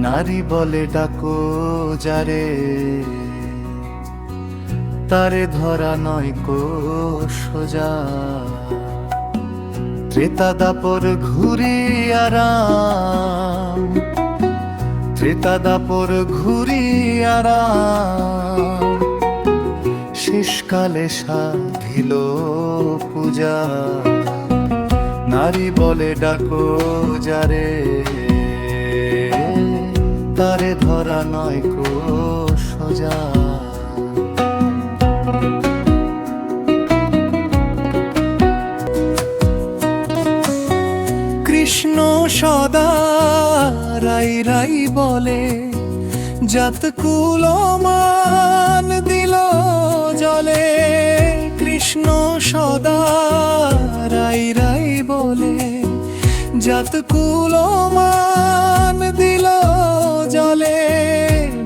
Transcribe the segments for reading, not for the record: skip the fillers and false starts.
নারী বলে ডাকো যারে, তারে ধরা নয় কো সোজা। ত্রেতা দাপর ঘুরি আরাম, ত্রেতা দাপর ঘুরি আরাম। শেষকালে সাধিল পূজা, নারী বলে ডাকো যারে, তারে ধরা নয় কো সোজা। কৃষ্ণ সদা রাই রাই বলে, জাত কুলমান দিল জলে। কৃষ্ণ সদা রাই রাই বলে, জাত কুলমান দিল জলে।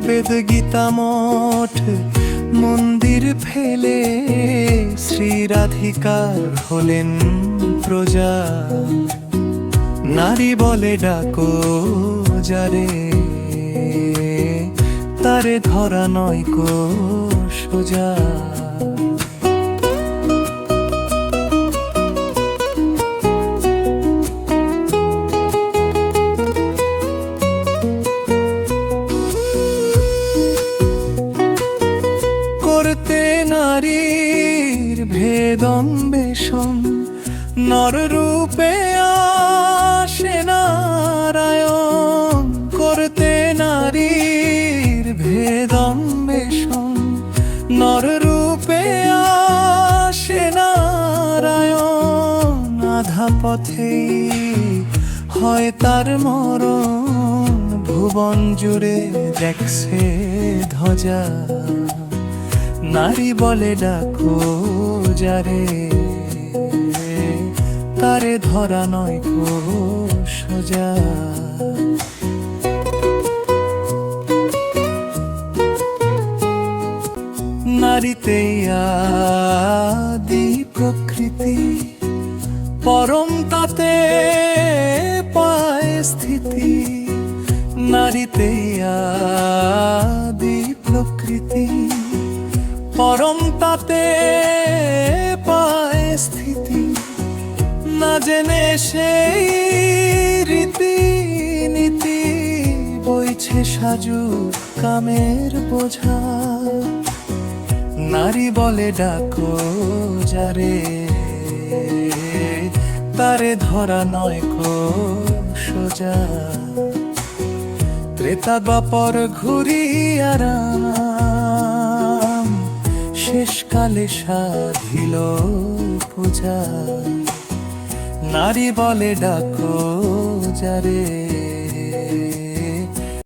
বেদ গীতা মঠ মন্দির ফেলে, শ্রী রাধিকার হলেন প্রজা। নারী বলে ডাকো যারে, তারে ধরা নয় কো সোজা। করতে নারীর ভেদ অন্বেষণ, নর রূপে আসে নারায়ণ। করতে নারীর ভেদ অন্বেষণ, নর রূপে আসে নারায়ণ। আধা পথেই হয় তার মরণ, ভুবন জুড়ে দেখছে ধ্বজা। নারী বলে ডাকো যারে, তারে ধরা নয় কো সোজা। নারীতেই আদি প্রকৃতি, পরম তাতে পায় স্থিতি। নারীতেই আদি প্রকৃতি, পরম তাতে পায় স্থিতি। না জেনে সেই রীতি নীতি, বইছে সাজু কামের বোঝা। নারী বলে ডাকো যারে, তারে ধরা নয় কো সোজা। ত্রেতা দ্বাপর ঘুরি আরাম, শেষকালে সাধিল পূজা। নারী বলে ডাকো যারে।